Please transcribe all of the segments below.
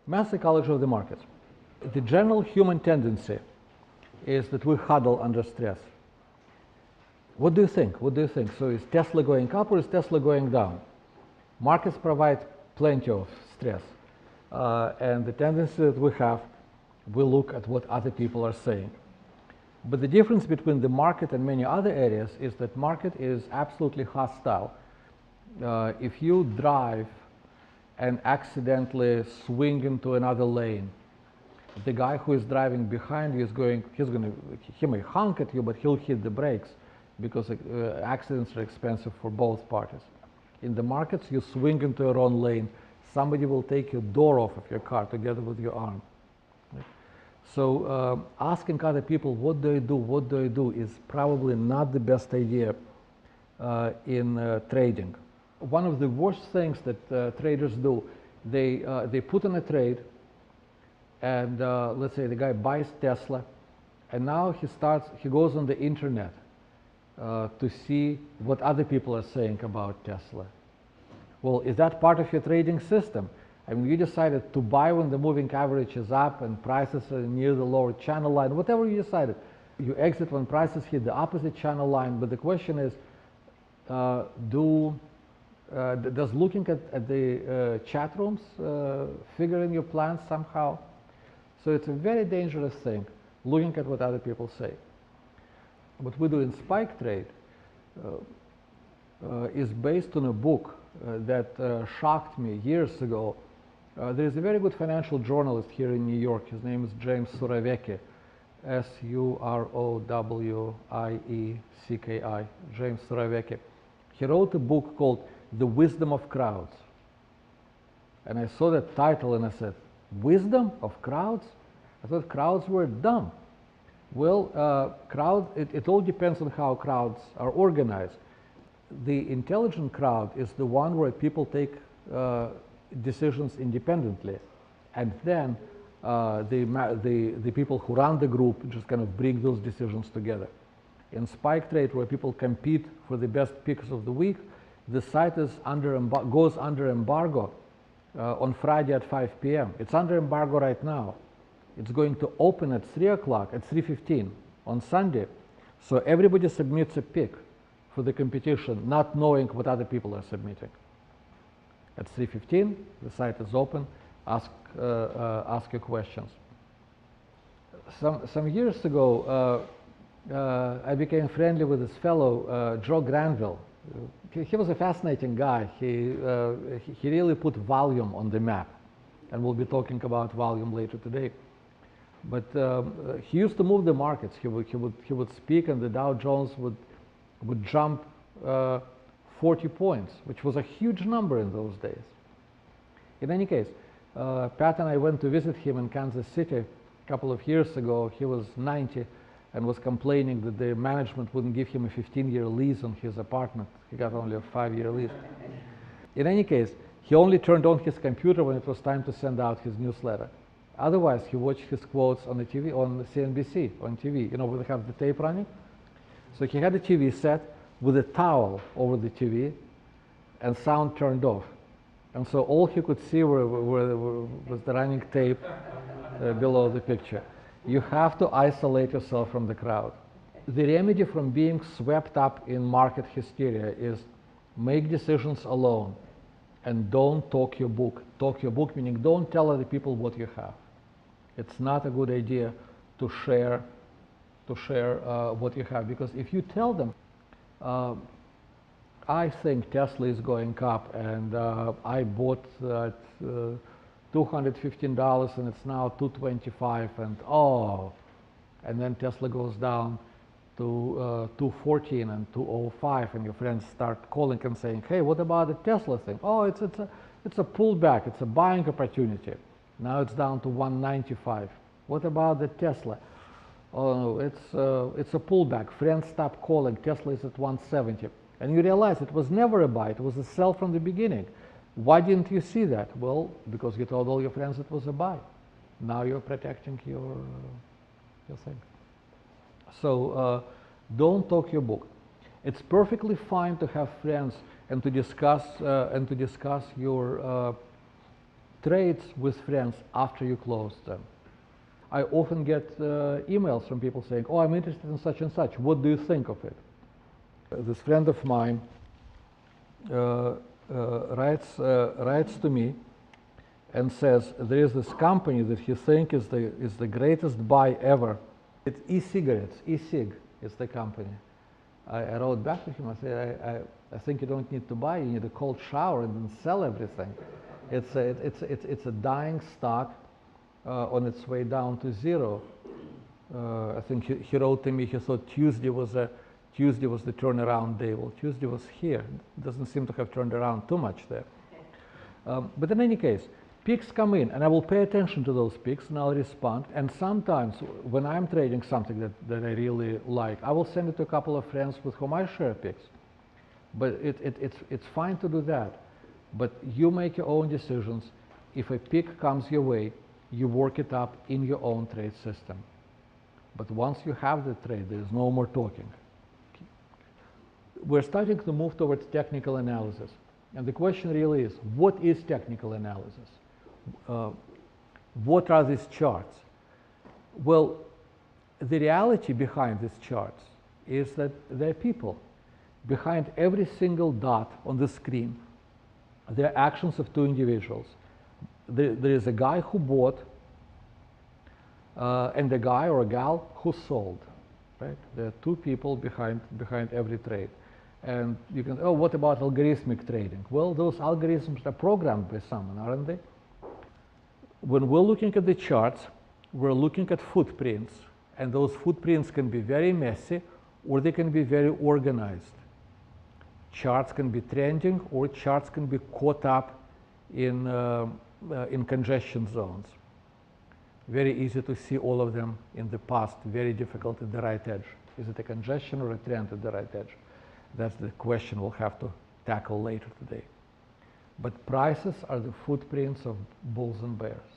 Mass psychology of the markets. The general human tendency is that we huddle under stress. What do you think? What do you think? So is Tesla going up or is Tesla going down? Markets provide plenty of stress. And the tendency that we have, we look at what other people are saying. But the difference between the market and many other areas is that market is absolutely hostile. If you drive and accidentally swing into another lane, the guy who is driving behind you he may honk at you, but he'll hit the brakes because accidents are expensive for both parties. In the markets, you swing into your own lane, somebody will take your door off of your car together with your arm. So asking other people, what do I do, is probably not the best idea in trading. One of the worst things that traders do, they put in a trade, and let's say the guy buys Tesla, and now he goes on the internet to see what other people are saying about Tesla. Well, is that part of your trading system? I mean, you decided to buy when the moving average is up and prices are near the lower channel line, whatever you decided. You exit when prices hit the opposite channel line, but the question is, does looking at the chat rooms figure in your plans somehow? So it's a very dangerous thing, looking at what other people say. What we do in Spike Trade is based on a book that shocked me years ago. There is a very good financial journalist here in New York. His name is James Surowiecki, S-U-R-O-W-I-E-C-K-I, James Surowiecki. He wrote a book called The Wisdom of Crowds. And I saw that title and I said, wisdom of crowds? I thought crowds were dumb. Well, it all depends on how crowds are organized. The intelligent crowd is the one where people take decisions independently, and then the people who run the group just kind of bring those decisions together. In Spike Trade, where people compete for the best picks of the week, the site is goes under embargo on Friday at 5 p.m. It's under embargo right now. It's going to open at 3 o'clock, at 3:15 on Sunday. So everybody submits a pick for the competition, not knowing what other people are submitting. At 3:15, the site is open. Ask your questions. Some years ago, I became friendly with this fellow, Joe Granville. He was a fascinating guy. He really put volume on the map, and we'll be talking about volume later today. But he used to move the markets. He would speak, and the Dow Jones would jump 40 points, which was a huge number in those days. In any case, Pat and I went to visit him in Kansas City a couple of years ago. He was 90 and was complaining that the management wouldn't give him a 15-year lease on his apartment. He got only a 5-year lease. In any case, he only turned on his computer when it was time to send out his newsletter. Otherwise, he watched his quotes on the TV, on CNBC, on TV, you know, where they have the tape running. So he had a TV set with a towel over the TV and sound turned off. And so all he could see was the running tape below the picture. You have to isolate yourself from the crowd. The remedy from being swept up in market hysteria is make decisions alone and don't talk your book. Talk your book meaning don't tell other people what you have. It's not a good idea to share what you have, because if you tell them, I think Tesla is going up, and I bought at $215 and it's now $225, and and then Tesla goes down to $214 and $205, and your friends start calling and saying, hey, what about the Tesla thing? Oh, it's a pullback, it's a buying opportunity. Now it's down to $195. What about the Tesla? Oh, it's a pullback. Friends stop calling. Tesla is at 170. And you realize it was never a buy. It was a sell from the beginning. Why didn't you see that? Well, because you told all your friends it was a buy. Now you're protecting your thing. So don't talk your book. It's perfectly fine to have friends and to discuss your trades with friends after you close them. I often get emails from people saying, oh, I'm interested in such and such. What do you think of it? This friend of mine writes to me and says there is this company that he thinks is the greatest buy ever. It's e-cigarettes, e-cig is the company. I wrote back to him, I said, I think you don't need to buy, you need a cold shower and then sell everything. It's a dying stock on its way down to zero. I think he wrote to me, he thought Tuesday was the turnaround day. Well, Tuesday was here. It doesn't seem to have turned around too much there. But in any case, peaks come in, and I will pay attention to those peaks, and I'll respond. And sometimes, when I'm trading something that I really like, I will send it to a couple of friends with whom I share peaks. But it's fine to do that. But you make your own decisions. If a peak comes your way, you work it up in your own trade system. But once you have the trade, there is no more talking. We're starting to move towards technical analysis. And the question really is, what is technical analysis? What are these charts? Well, the reality behind these charts is that there are people. Behind every single dot on the screen, there are actions of two individuals. There is a guy who bought and a guy or a gal who sold. Right? There are two people behind every trade. And you can, oh, what about algorithmic trading? Well, those algorithms are programmed by someone, aren't they? When we're looking at the charts, we're looking at footprints, and those footprints can be very messy or they can be very organized. Charts can be trending or charts can be caught up in congestion zones. Very easy to see all of them in the past, very difficult at the right edge. Is it a congestion or a trend at the right edge? That's the question we'll have to tackle later today. But prices are the footprints of bulls and bears.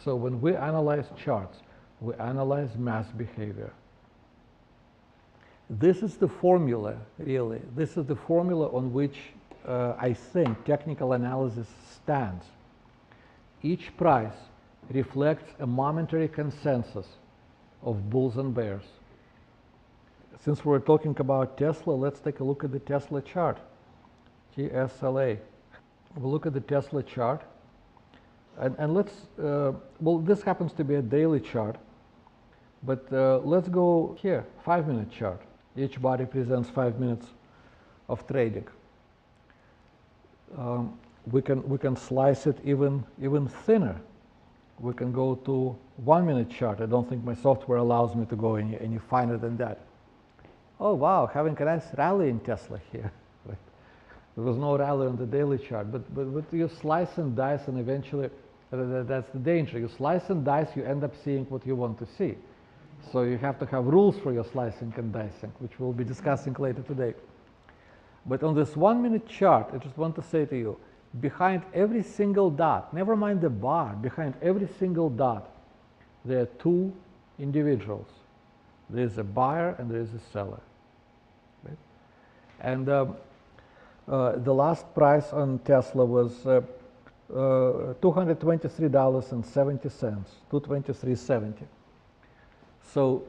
So when we analyze charts, we analyze mass behavior. This is the formula, really. This is the formula on which I think technical analysis stands. Each price reflects a momentary consensus of bulls and bears. Since we're talking about Tesla, let's take a look at the Tesla chart, TSLA. We'll look at the Tesla chart, and let's, well, this happens to be a daily chart, but let's go here, 5-minute chart. Each bar represents 5 minutes of trading. We can slice it even thinner. We can go to 1-minute chart. I don't think my software allows me to go any finer than that. Oh wow, having a nice rally in Tesla here. There was no rally on the daily chart, but you slice and dice, and eventually that's the danger. You slice and dice, you end up seeing what you want to see. So you have to have rules for your slicing and dicing, which we'll be discussing later today. But on this 1-minute chart, I just want to say to you, behind every single dot, never mind the bar, behind every single dot, there are two individuals. There is a buyer and there is a seller. Right? And the last price on Tesla was $223.70, $223.70. So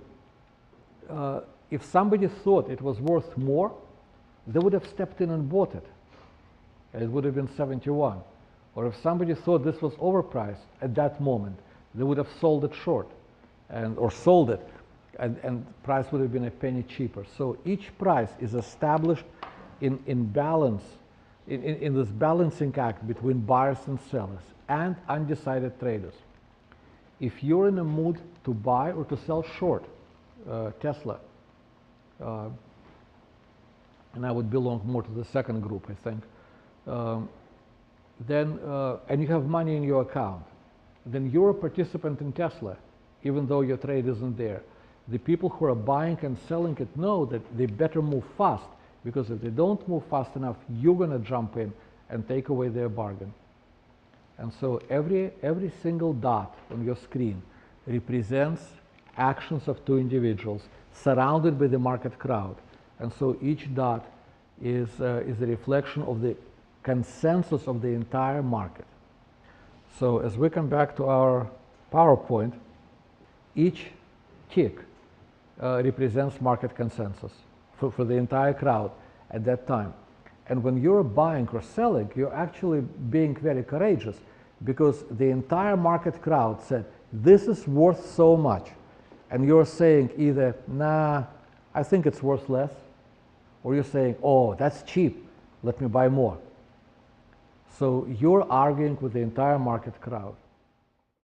if somebody thought it was worth more, they would have stepped in and bought it. And it would have been 71. Or if somebody thought this was overpriced at that moment, they would have sold it short or sold it, and price would have been a penny cheaper. So each price is established in balance, in this balancing act between buyers and sellers and undecided traders. If you're in a mood to buy or to sell short Tesla, and I would belong more to the second group, I think, then, and you have money in your account, then you're a participant in Tesla, even though your trade isn't there. The people who are buying and selling it know that they better move fast, because if they don't move fast enough, you're going to jump in and take away their bargain. And so every single dot on your screen represents actions of two individuals surrounded by the market crowd. And so each dot is a reflection of the consensus of the entire market. So as we come back to our PowerPoint, each tick represents market consensus for the entire crowd at that time. And when you're buying or selling, you're actually being very courageous, because the entire market crowd said, this is worth so much. And you're saying either, nah, I think it's worth less, or you're saying, oh, that's cheap, let me buy more. So you're arguing with the entire market crowd.